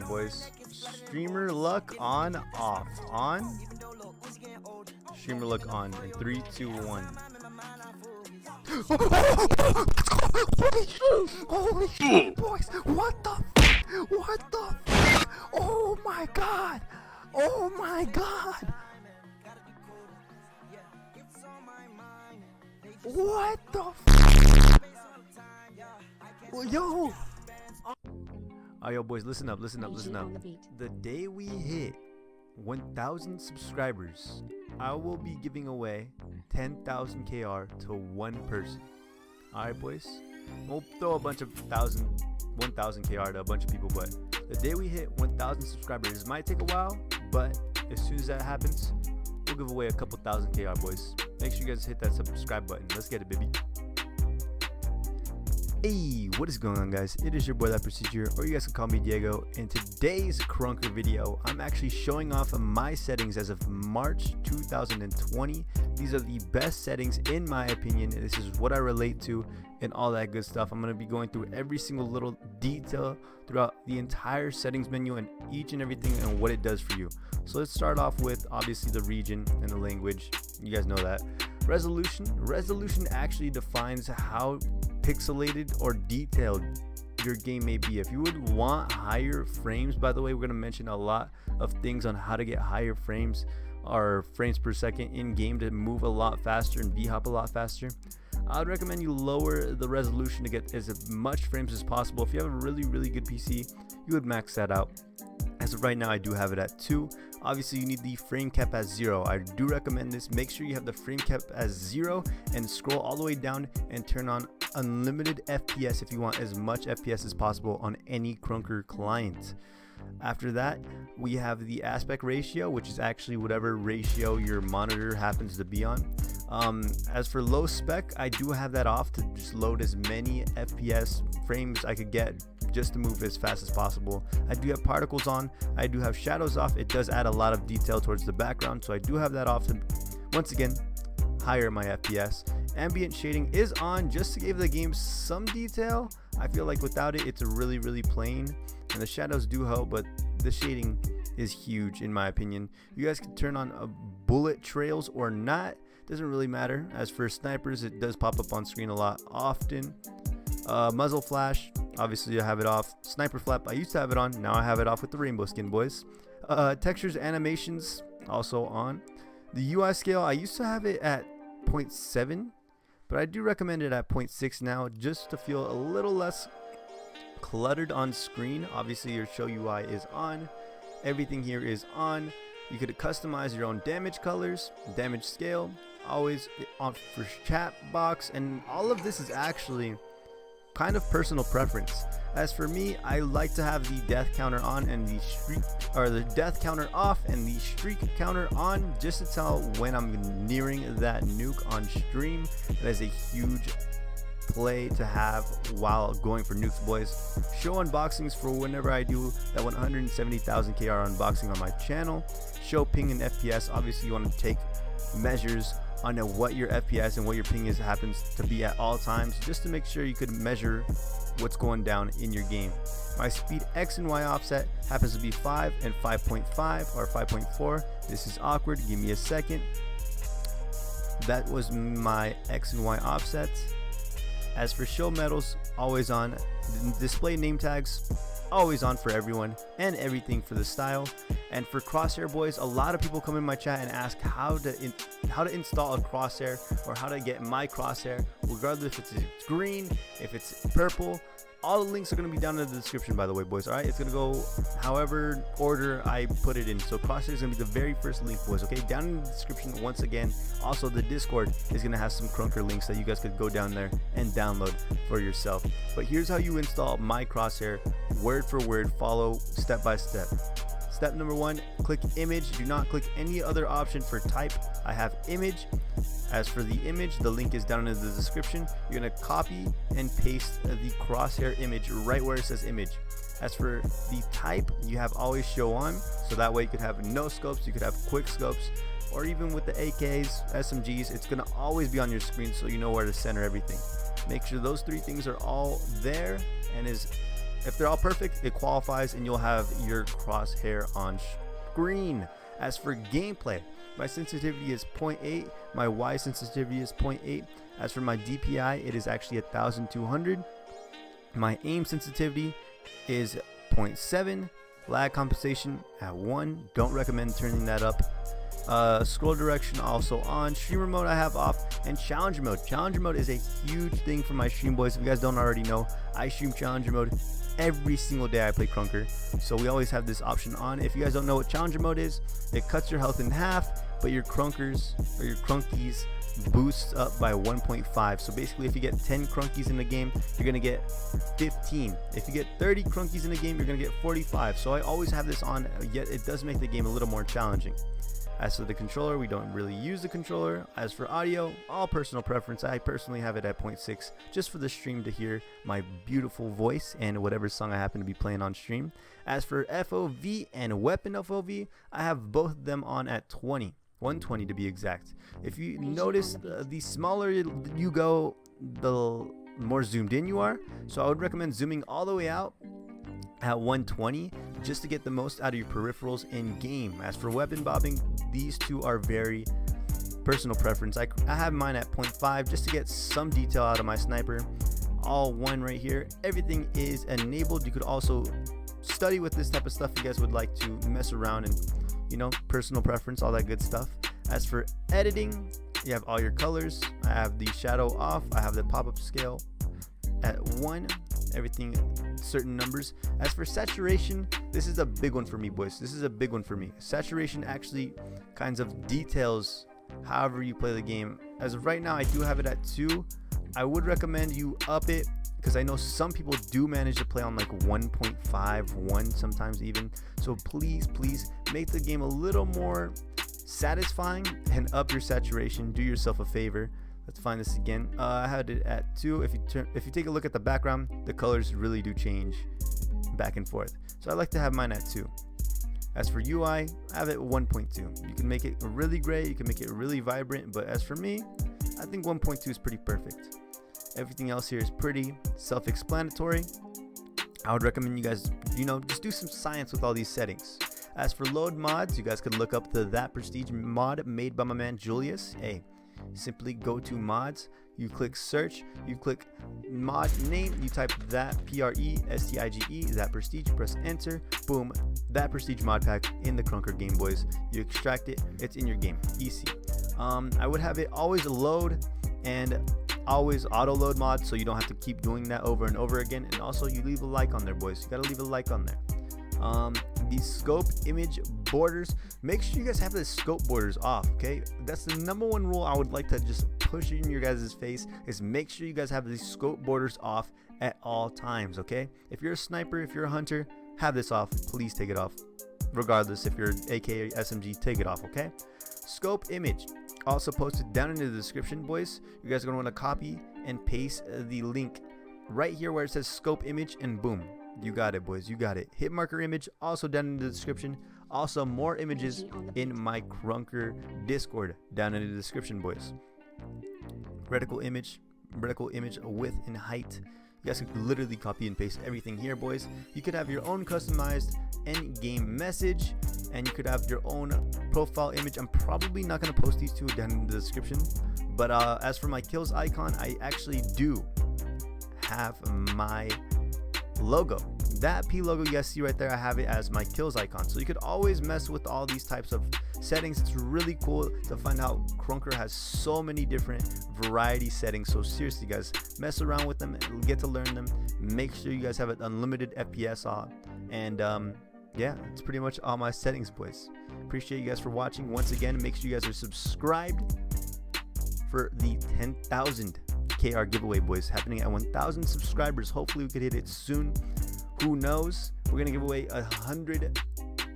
boys. Streamer luck on, off. On. Streamer luck on. In 3, 2, 1. Holy shit, boys! What the fuck? What the fuck? Oh my god! Oh my god! What the fuck? Yo! Alright, yo, boys, listen up, listen up, listen up. The day we hit 1,000 subscribers, I will be giving away 10,000 KR to one person. Alright, boys? We'll throw a bunch of 1,000 KR to a bunch of people, but the day we hit 1,000 subscribers, it might take a while, but as soon as that happens, we'll give away a couple thousand KR, boys. Make sure you guys hit that subscribe button. Let's get it, baby. Hey, what is going on, guys? It is your boy ThatPrestige, or you guys can call me Diego. In today's Krunker video, I'm actually showing off my settings as of March 2020. These are the best settings in my opinion. This is what I relate to and all that good stuff. I'm going to be going through every single little detail throughout the entire settings menu and each and everything and what it does for you. So let's start off with obviously the region and the language. You guys know that. Resolution actually defines how pixelated or detailed your game may be. If you would want higher frames, by the way, we're going to mention a lot of things on how to get higher frames or frames per second in game to move a lot faster and Bhop a lot faster. I would recommend you lower the resolution to get as much frames as possible. If you have a really good PC, you would max that out. As of right now, I do have it at 2. Obviously, you need the frame cap at 0. I do recommend this. Make sure you have the frame cap as 0 and scroll all the way down and turn on unlimited FPS if you want as much FPS as possible on any Krunker client. After that, we have the aspect ratio, which is actually whatever ratio your monitor happens to be on. As for low spec, I do have that off to just load as many FPS frames I could get just to move as fast as possible. I do have particles on. I do have shadows off. It does add a lot of detail towards the background, so I do have that off to, once again, higher my FPS. Ambient shading is on just to give the game some detail. I feel like without it, it's really plain, and the shadows do help, but the shading is huge in my opinion. You guys can turn on bullet trails or not, doesn't really matter. As for snipers, it does pop up on screen a lot often. Muzzle flash, obviously I have it off. Sniper flap, I used to have it on, now I have it off with the rainbow skin, boys. Textures, animations, also on. The UI scale, I used to have it at 0.7, but I do recommend it at 0.6 now, just to feel a little less cluttered on screen. Obviously your show UI is on, everything here is on. You could customize your own damage colors, damage scale, always on for chat box, and all of this is actually kind of personal preference. As for me, I like to have the death counter on and the streak, or the death counter off and the streak counter on, just to tell when I'm nearing that nuke on stream. That is a huge play to have while going for nukes, boys. Show unboxings for whenever I do that 170,000 KR unboxing on my channel. Show ping and FPS. Obviously you want to take measures on what your FPS and what your ping is happens to be at all times, just to make sure you could measure what's going down in your game. My speed X and Y offset happens to be 5 and 5.5 or 5.4. This is awkward, give me a second. That was my X and Y offsets. As for show medals, always on. Display name tags, always on for everyone and everything for the style. And for crosshair, boys, a lot of people come in my chat and ask how to install a crosshair or how to get my crosshair, regardless if it's green, if it's purple. All the links are going to be down in the description, by the way, boys. All right, it's going to go however order I put it in. So crosshair is going to be the very first link, boys. Okay, down in the description once again. Also, the Discord is going to have some Krunker links that you guys could go down there and download for yourself. But here's how you install my crosshair, word for word. Follow step by step. Step number 1, click image. Do not click any other option for type. I have image. As for the image, the link is down in the description. You're going to copy and paste the crosshair image right where it says image. As for the type, you have always show on, so that way you could have no scopes, you could have quick scopes, or even with the AKs, SMGs, it's going to always be on your screen so you know where to center everything. Make sure those 3 things are all there and is if they're all perfect, it qualifies and you'll have your crosshair on screen. As for gameplay, my sensitivity is 0.8, my Y sensitivity is 0.8. As for my DPI, it is actually 1200. My aim sensitivity is 0.7. Lag compensation at 1. Don't recommend turning that up. Scroll direction also on. Streamer mode I have off, and challenger mode. Challenger mode is a huge thing for my stream, boys. If you guys don't already know, I stream challenger mode every single day I play Krunker, so we always have this option on. If you guys don't know what challenger mode is, it cuts your health in half, but your Krunkers or your Krunkies boosts up by 1.5. So basically, if you get 10 Krunkies in the game, you're gonna get 15. If you get 30 Krunkies in the game, you're gonna get 45. So I always have this on, yet it does make the game a little more challenging. As for the controller, we don't really use the controller. As for audio, all personal preference. I personally have it at 0.6 just for the stream to hear my beautiful voice and whatever song I happen to be playing on stream. As for FOV and weapon FOV, I have both of them on at 20. 120 to be exact. If you notice, the smaller you go, the more zoomed in you are. So I would recommend zooming all the way out at 120 just to get the most out of your peripherals in game. As for weapon bobbing, these two are very personal preference. I have mine at 0.5 just to get some detail out of my sniper. All one right here. Everything is enabled. You could also study with this type of stuff if you guys would like to mess around and, you know, personal preference, all that good stuff. As for editing, you have all your colors. I have the shadow off. I have the pop-up scale at 1. Everything certain numbers. As for saturation, this is a big one for me, boys. This is a big one for me. Saturation actually kinds of details however you play the game. As of right now, I do have it at 2. I would recommend you up it because I know some people do manage to play on like 1.5, 1 sometimes even. So please make the game a little more satisfying and up your saturation. Do yourself a favor. Let's find this again. I had it at 2. If you take a look at the background, the colors really do change back and forth. So I like to have mine at 2. As for UI, I have it 1.2. You can make it really gray, you can make it really vibrant, but as for me, I think 1.2 is pretty perfect. Everything else here is pretty self-explanatory. I would recommend you guys, you know, just do some science with all these settings. As for load mods, you guys could look up the ThatPrestige mod made by my man Julius. Hey, simply go to mods, you click search, you click mod name, you type that PRESTIGE, ThatPrestige, press enter, boom, ThatPrestige mod pack in the Krunker game, boys. You extract it, it's in your game, easy. I would have it always load and always auto load mod, so you don't have to keep doing that over and over again. And also you leave a like on there, boys. You gotta leave a like on there. The scope image borders, make sure you guys have the scope borders off, okay? That's the #1 rule I would like to just push in your guys' face, is make sure you guys have the scope borders off at all times, okay? If you're a sniper, if you're a hunter, have this off. Please take it off. Regardless, if you're AK or SMG, take it off, okay? Scope image also posted down in the description, boys. You guys are gonna want to copy and paste the link right here where it says scope image, and boom, you got it, boys. You got it. Hit marker image also down in the description. Also more images in my Krunker Discord down in the description, boys. Reticle image width and height. You guys can literally copy and paste everything here, boys. You could have your own customized end game message, and you could have your own profile image. I'm probably not going to post these two down in the description, but as for my kills icon, I actually do have my logo. That P logo you guys see right there, I have it as my kills icon. So you could always mess with all these types of settings. It's really cool to find out Krunker has so many different variety settings. So seriously, guys, mess around with them, get to learn them. Make sure you guys have an unlimited FPS on. And yeah, it's pretty much all my settings, boys. Appreciate you guys for watching. Once again, make sure you guys are subscribed for the 10,000 KR giveaway, boys, happening at 1,000 subscribers. Hopefully we could hit it soon. Who knows? We're gonna give away 100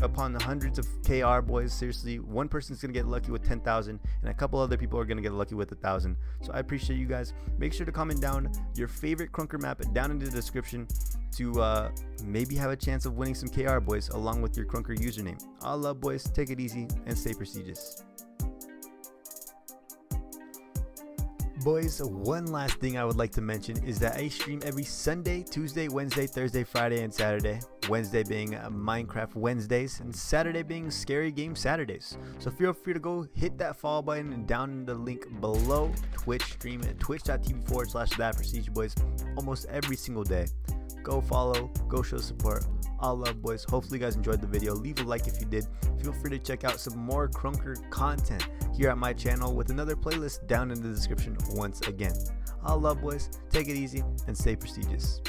upon the hundreds of KR, boys. Seriously, one person's gonna get lucky with 10,000, and a couple other people are gonna get lucky with 1,000. So I appreciate you guys. Make sure to comment down your favorite Krunker map down in the description to maybe have a chance of winning some KR, boys, along with your Krunker username. All love, boys. Take it easy and stay prestigious. boys, one last thing I would like to mention is that I stream every Sunday, Tuesday, Wednesday, Thursday, Friday, and Saturday. Wednesday being Minecraft Wednesdays, and Saturday being Scary Game Saturdays. So feel free to go hit that follow button and down in the link below. Twitch stream at twitch.tv/ThatPrestige boys almost every single day. Go follow, go show support. All love, boys. Hopefully you guys enjoyed the video. Leave a like if you did. Feel free to check out some more Krunker content here at my channel with another playlist down in the description once again. All love, boys. Take it easy and stay prestigious.